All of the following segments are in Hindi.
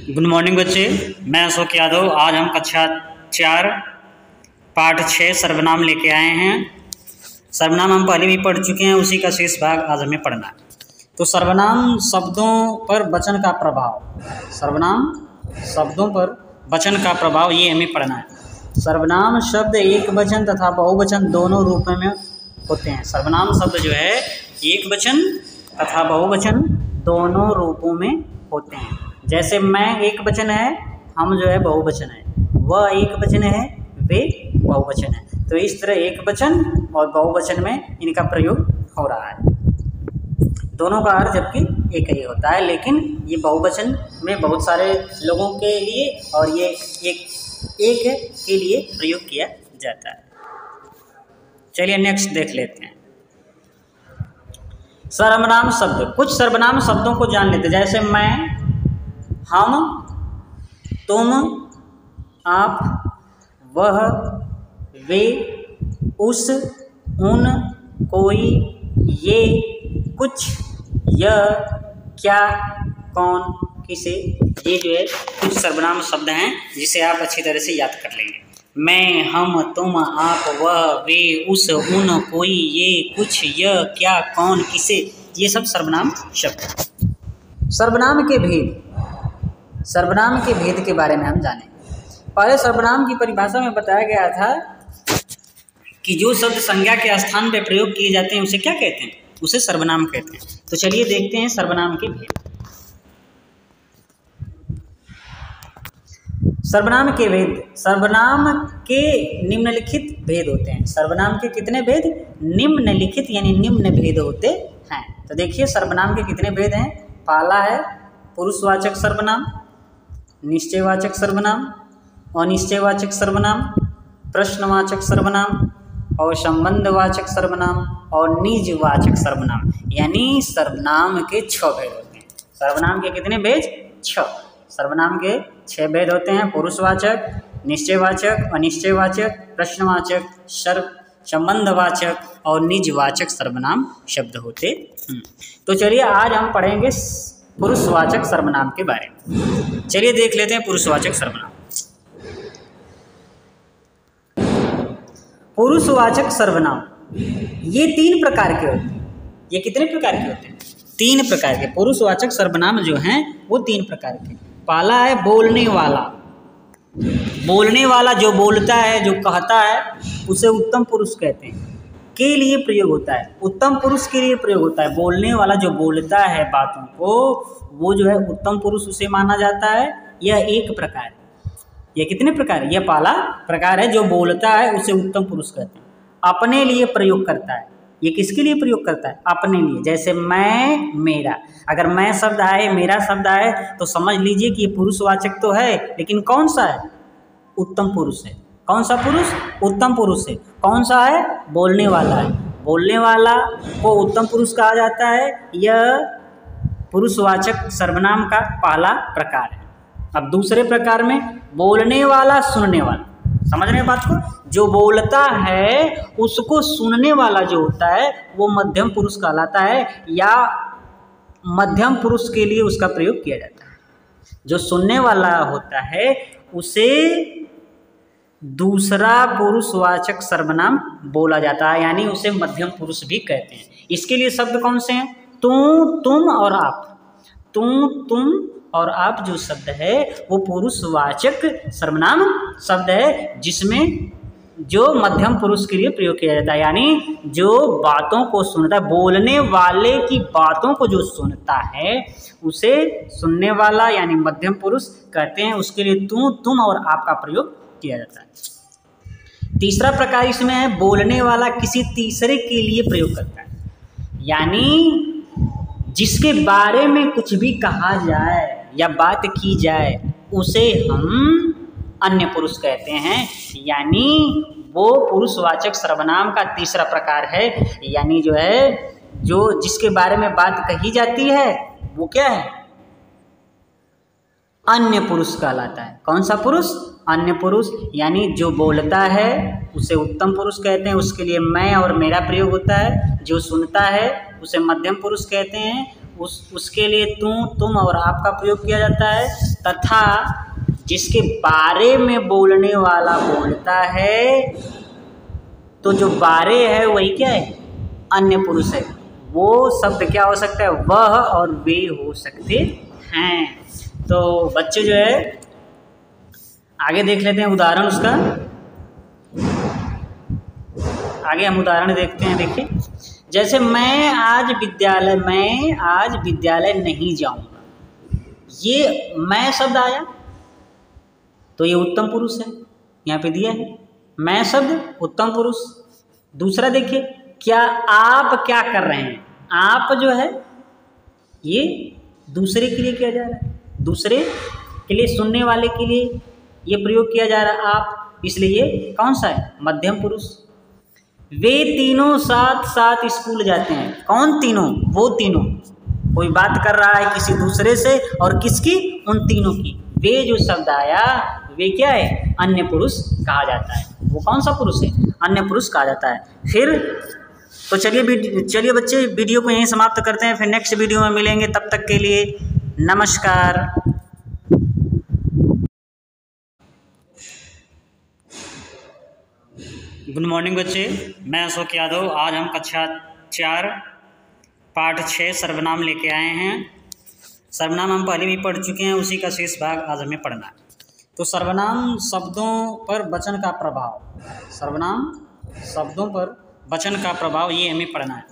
गुड मॉर्निंग बच्चे, मैं अशोक यादव। आज हम कक्षा 4 पाठ 6 सर्वनाम लेके आए हैं। सर्वनाम हम पहले भी पढ़ चुके हैं, उसी का शेष भाग आज हमें पढ़ना है। तो सर्वनाम शब्दों पर वचन का प्रभाव, सर्वनाम शब्दों पर वचन का प्रभाव, ये हमें पढ़ना है। सर्वनाम शब्द एक वचन तथा बहुवचन दोनों रूपों में होते हैं। सर्वनाम शब्द जो है एक वचन तथा बहुवचन दोनों रूपों में होते हैं। जैसे मैं एक वचन है, हम जो है बहुवचन है, वह एक वचन है, वे बहुवचन है। तो इस तरह एक वचन और बहुवचन में इनका प्रयोग हो रहा है। दोनों का अर्थ जबकि एक ही होता है, लेकिन ये बहुवचन में बहुत सारे लोगों के लिए और ये एक के लिए प्रयोग किया जाता है। चलिए नेक्स्ट देख लेते हैं। सर्वनाम शब्द, कुछ सर्वनाम शब्दों को जान लेते हैं। जैसे मैं, हम, तुम, आप, वह, वे, उस, उन, कोई, ये, कुछ, यह, क्या, कौन, किसे, ये जो है कुछ सर्वनाम शब्द हैं जिसे आप अच्छी तरह से याद कर लेंगे। मैं, हम, तुम, आप, वह, वे, उस, उन, कोई, ये, कुछ, यह, क्या, कौन, किसे, ये सब सर्वनाम शब्द हैं। सर्वनाम के भेद, सर्वनाम के भेद के बारे में हम जानें। पहले सर्वनाम की परिभाषा में बताया गया था कि जो शब्द संज्ञा के स्थान पर प्रयोग किए जाते हैं उसे क्या कहते हैं, उसे सर्वनाम कहते हैं। तो चलिए देखते हैं सर्वनाम के भेद। सर्वनाम के भेद, सर्वनाम के निम्नलिखित भेद होते हैं। सर्वनाम के कितने भेद? निम्नलिखित यानी निम्न भेद होते हैं। तो देखिए सर्वनाम के कितने भेद हैं। पहला है पुरुषवाचक सर्वनाम, निश्चयवाचक सर्वनाम, अनिश्चयवाचक सर्वनाम, प्रश्नवाचक सर्वनाम और संबंधवाचक सर्वनाम और निजवाचक सर्वनाम। यानी सर्वनाम के 6 भेद होते हैं। सर्वनाम के कितने भेद? 6। सर्वनाम के 6 भेद होते हैं। पुरुषवाचक, निश्चयवाचक, अनिश्चयवाचक, प्रश्नवाचक, संबंधवाचक और निजवाचक सर्वनाम शब्द होते हैं। तो चलिए आज हम पढ़ेंगे पुरुषवाचक सर्वनाम के बारे में। चलिए देख लेते हैं पुरुषवाचक सर्वनाम। पुरुषवाचक सर्वनाम ये 3 प्रकार के होते हैं। ये कितने प्रकार के होते हैं? 3 प्रकार के पुरुषवाचक सर्वनाम जो हैं वो 3 प्रकार के। पहला है बोलने वाला। बोलने वाला जो बोलता है, जो कहता है, उसे उत्तम पुरुष कहते हैं। के लिए प्रयोग होता है, उत्तम पुरुष के लिए प्रयोग होता है। बोलने वाला जो बोलता है बातों को, वो जो है उत्तम पुरुष उसे माना जाता है। यह एक प्रकार है। यह कितने प्रकार है? यह पहला प्रकार है। जो बोलता है उसे उत्तम पुरुष कहते हैं। अपने लिए प्रयोग करता है। ये किसके लिए प्रयोग करता है? अपने लिए। जैसे मैं, मेरा। अगर मैं शब्द आए, मेरा शब्द आए, तो समझ लीजिए कि ये पुरुषवाचक तो है, लेकिन कौन सा है? उत्तम पुरुष है। कौन सा पुरुष? उत्तम पुरुष है। कौन सा है? बोलने वाला है। बोलने वाला को उत्तम पुरुष कहा जाता है। यह पुरुषवाचक सर्वनाम का पहला प्रकार है। अब दूसरे प्रकार में बोलने वाला, सुनने वाला। समझ रहे हैं बात को? जो बोलता है उसको सुनने वाला जो होता है वो मध्यम पुरुष कहलाता है, या मध्यम पुरुष के लिए उसका प्रयोग किया जाता है। जो सुनने वाला होता है उसे दूसरा पुरुषवाचक सर्वनाम बोला जाता है, यानी उसे मध्यम पुरुष भी कहते हैं। इसके लिए शब्द कौन से हैं? तू, तुम और आप। तू, तुम और आप जो शब्द है वो पुरुषवाचक सर्वनाम शब्द है, जिसमें जो मध्यम पुरुष के लिए प्रयोग किया जाता है। यानी जो बातों को सुनता है, बोलने वाले की बातों को जो सुनता है उसे सुनने वाला यानी मध्यम पुरुष कहते हैं। उसके लिए तू, तुम और आप का प्रयोग किया जाता है। तीसरा प्रकार इसमें है बोलने वाला किसी तीसरे के लिए प्रयोग करता है। यानी जिसके बारे में कुछ भी कहा जाए या बात की जाए उसे हम अन्य पुरुष कहते हैं। यानी वो पुरुषवाचक सर्वनाम का तीसरा प्रकार है। यानी जो है जो जिसके बारे में बात कही जाती है वो क्या है? अन्य पुरुष कहलाता है। कौन सा पुरुष? अन्य पुरुष। यानी जो बोलता है उसे उत्तम पुरुष कहते हैं, उसके लिए मैं और मेरा प्रयोग होता है। जो सुनता है उसे मध्यम पुरुष कहते हैं, उसके लिए तू, तुम और आप का प्रयोग किया जाता है। तथा जिसके बारे में बोलने वाला बोलता है, तो जो बारे है वही क्या है, अन्य पुरुष है। वो शब्द क्या हो सकता है, वह और वे हो सकते हैं। तो बच्चे जो है आगे देख लेते हैं उदाहरण उसका। आगे हम उदाहरण देखते हैं। देखिए, जैसे मैं आज विद्यालय नहीं जाऊंगा, ये मैं शब्द आया तो ये उत्तम पुरुष है, यहाँ पे दिया है मैं शब्द उत्तम पुरुष। दूसरा देखिए, क्या आप क्या कर रहे हैं, आप जो है ये दूसरे के लिए किया जा रहा है, दूसरे के लिए, सुनने वाले के लिए ये प्रयोग किया जा रहा है आप, इसलिए ये कौन सा है, मध्यम पुरुष। वे तीनों साथ साथ स्कूल जाते हैं, कौन तीनों, वो तीनों, कोई बात कर रहा है किसी दूसरे से और किसकी, उन तीनों की। वे जो शब्द आया वे क्या है, अन्य पुरुष कहा जाता है। वो कौन सा पुरुष है, अन्य पुरुष कहा जाता है। फिर तो चलिए बच्चे वीडियो को यहीं समाप्त करते हैं, फिर नेक्स्ट वीडियो में मिलेंगे। तब तक के लिए नमस्कार। गुड मॉर्निंग बच्चे, मैं अशोक यादव। आज हम कक्षा 4 पाठ 6 सर्वनाम लेके आए हैं। सर्वनाम हम पहले भी पढ़ चुके हैं, उसी का शेष भाग आज हमें पढ़ना है। तो सर्वनाम शब्दों पर वचन का प्रभाव, सर्वनाम शब्दों पर वचन का प्रभाव, ये हमें पढ़ना है।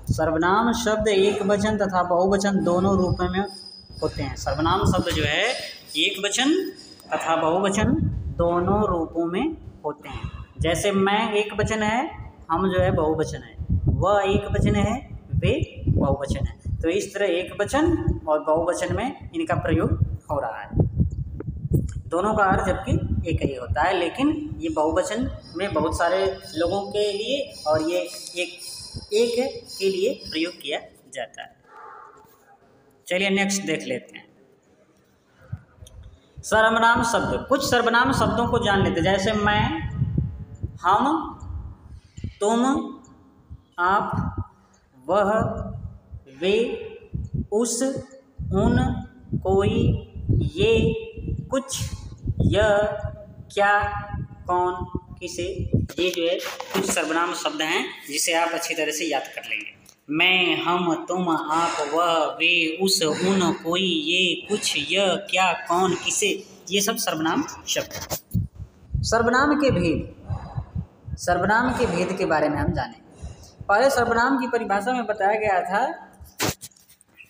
सर्वनाम शब्द एक वचन तथा बहुवचन दोनों रूपों में होते हैं। सर्वनाम शब्द जो है एक वचन तथा बहुवचन दोनों रूपों में होते हैं। जैसे मैं एक वचन है, हम जो है बहुवचन है, वह एक वचन है, वे बहुवचन है। तो इस तरह एक वचन और बहुवचन में इनका प्रयोग हो रहा है। दोनों का अर्थ जबकि एक ही होता है, लेकिन ये बहुवचन में बहुत सारे लोगों के लिए और ये एक के लिए प्रयोग किया जाता है। चलिए नेक्स्ट देख लेते हैं। सर्वनाम शब्द, कुछ सर्वनाम शब्दों को जान लेते हैं। जैसे मैं, हम, तुम, आप, वह, वे, उस, उन, कोई, ये, कुछ, यह, क्या, कौन, किसे, ये जो है कुछ सर्वनाम शब्द हैं जिसे आप अच्छी तरह से याद कर लेंगे। मैं, हम, तुम, आप, वह, वे, उस, उन, कोई, ये, कुछ, यह, क्या, कौन, किसे, ये सब सर्वनाम शब्द। सर्वनाम के भेद, सर्वनाम के भेद के बारे में हम जानें। पहले सर्वनाम की परिभाषा में बताया गया था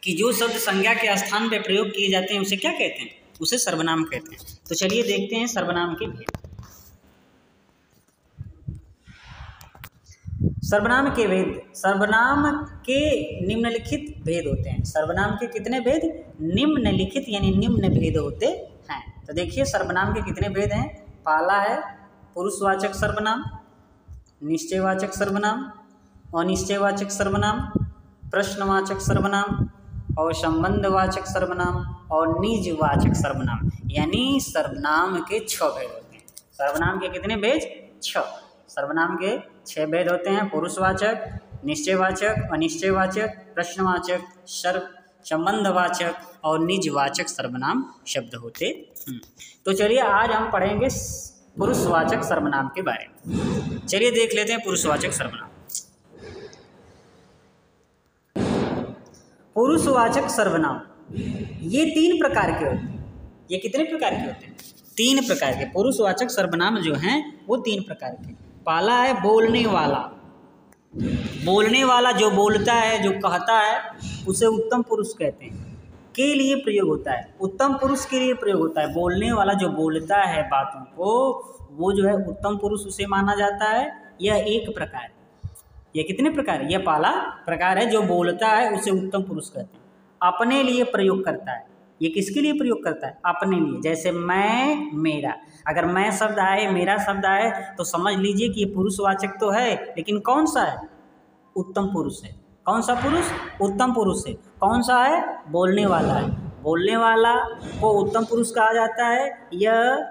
कि जो शब्द संज्ञा के स्थान पर प्रयोग किए जाते हैं उसे क्या कहते हैं, उसे सर्वनाम कहते हैं। तो चलिए देखते हैं सर्वनाम के भेद। सर्वनाम के भेद, सर्वनाम के निम्नलिखित भेद होते हैं। सर्वनाम के कितने भेद, निम्नलिखित यानी निम्न भेद होते हैं। तो देखिए सर्वनाम के कितने भेद हैं। पहला है पुरुषवाचक सर्वनाम, निश्चयवाचक सर्वनाम, अनिश्चयवाचक सर्वनाम, प्रश्नवाचक सर्वनाम और संबंधवाचक सर्वनाम और निजवाचक सर्वनाम। यानी सर्वनाम के 6 भेद होते हैं। सर्वनाम के कितने भेद, 6। सर्वनाम के 6 भेद होते हैं। पुरुषवाचक, निश्चयवाचक, अनिश्चयवाचक, प्रश्नवाचक, संबंधवाचक और निजवाचक सर्वनाम शब्द होते हैं। तो चलिए आज हम पढ़ेंगे पुरुषवाचक सर्वनाम के बारे में। चलिए देख लेते हैं पुरुषवाचक सर्वनाम। पुरुषवाचक सर्वनाम ये 3 प्रकार के होते हैं। ये कितने प्रकार के होते हैं, 3 प्रकार के। पुरुषवाचक सर्वनाम जो हैं वो 3 प्रकार के। पहला है बोलने वाला। बोलने वाला जो बोलता है, जो कहता है, उसे उत्तम पुरुष कहते हैं, के लिए प्रयोग होता है। उत्तम पुरुष के लिए प्रयोग होता है। बोलने वाला जो बोलता है बातों को, वो जो है उत्तम पुरुष उसे माना जाता है। यह एक प्रकार है। यह कितने प्रकार है, यह पहला प्रकार है। जो बोलता है उसे उत्तम पुरुष कहते हैं। अपने लिए प्रयोग करता है। ये किसके लिए प्रयोग करता है, अपने लिए। जैसे मैं, मेरा। अगर मैं शब्द आए, मेरा शब्द आए, तो समझ लीजिए कि ये पुरुषवाचक तो है, लेकिन कौन सा है, उत्तम पुरुष है। कौन सा पुरुष, उत्तम पुरुष है। कौन सा है, बोलने वाला है। बोलने वाला को उत्तम पुरुष कहा जाता है। यह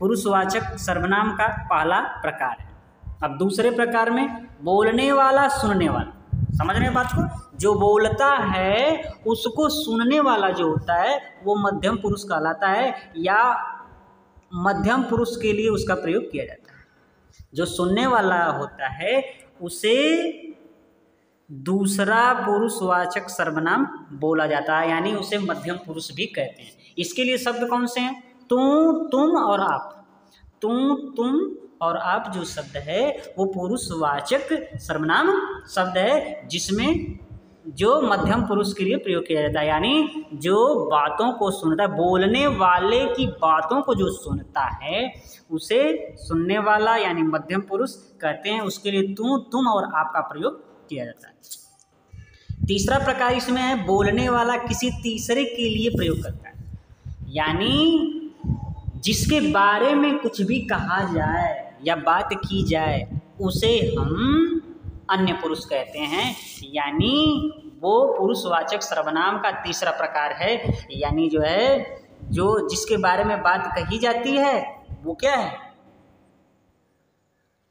पुरुषवाचक सर्वनाम का पहला प्रकार है। अब दूसरे प्रकार में बोलने वाला, सुनने वाला। समझ रहे हैं बात को। जो बोलता है उसको सुनने वाला जो होता है वो मध्यम पुरुष कहलाता है, या मध्यम पुरुष के लिए उसका प्रयोग किया जाता है। जो सुनने वाला होता है उसे दूसरा पुरुषवाचक सर्वनाम बोला जाता है, यानी उसे मध्यम पुरुष भी कहते हैं। इसके लिए शब्द कौन से हैं? तू, तुम और आप। तू, तुम और आप जो शब्द है वो पुरुषवाचक सर्वनाम शब्द है, जिसमें जो मध्यम पुरुष के लिए प्रयोग किया जाता है, यानी जो बातों को सुनता है, बोलने वाले की बातों को जो सुनता है उसे सुनने वाला यानी मध्यम पुरुष कहते हैं। उसके लिए तू, तुम और आप का प्रयोग किया जाता है। तीसरा प्रकार इसमें है बोलने वाला किसी तीसरे के लिए प्रयोग करता है, यानी जिसके बारे में कुछ भी कहा जाए या बात की जाए उसे हम अन्य पुरुष कहते हैं, यानी वो पुरुषवाचक सर्वनाम का तीसरा प्रकार है। यानी जो है जो जिसके बारे में बात कही जाती है वो क्या है?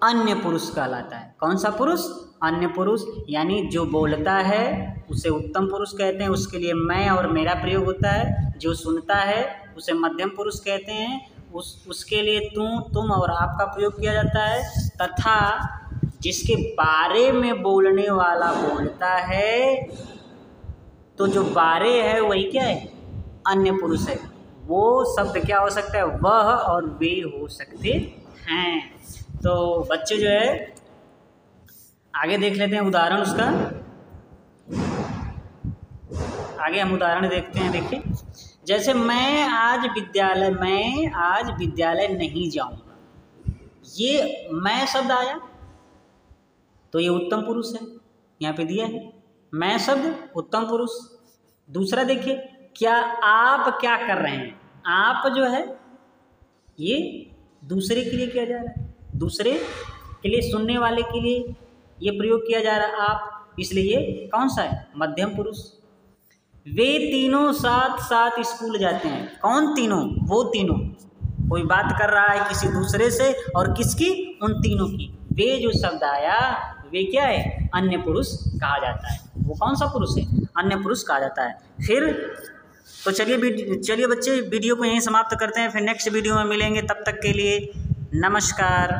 अन्य पुरुष कहलाता है। कौन सा पुरुष? अन्य पुरुष। यानी जो बोलता है उसे उत्तम पुरुष कहते हैं, उसके लिए मैं और मेरा प्रयोग होता है। जो सुनता है उसे मध्यम पुरुष कहते हैं, उसके लिए तू, तुम और आप का प्रयोग किया जाता है। तथा जिसके बारे में बोलने वाला बोलता है तो जो बारे है वही क्या है? अन्य पुरुष है। वो शब्द क्या हो सकता है? वह और वे हो सकते हैं। तो बच्चे जो है आगे देख लेते हैं उदाहरण उसका। आगे हम उदाहरण देखते हैं। देखिए, जैसे मैं आज विद्यालय नहीं जाऊंगा, ये मैं शब्द आया तो ये उत्तम पुरुष है, यहाँ पे दिया है मैं शब्द उत्तम पुरुष। दूसरा देखिए, क्या आप क्या कर रहे हैं? आप जो है ये दूसरे के लिए किया जा रहा है, दूसरे के लिए, सुनने वाले के लिए ये प्रयोग किया जा रहा है आप, इसलिए ये कौन सा है? मध्यम पुरुष। वे तीनों साथ साथ स्कूल जाते हैं। कौन तीनों? वो तीनों। कोई बात कर रहा है किसी दूसरे से और किसकी? उन तीनों की। वे जो शब्द आया वे क्या है? अन्य पुरुष कहा जाता है। वो कौन सा पुरुष है? अन्य पुरुष कहा जाता है। फिर तो चलिए बच्चे वीडियो को यहीं समाप्त करते हैं, फिर नेक्स्ट वीडियो में मिलेंगे। तब तक के लिए नमस्कार।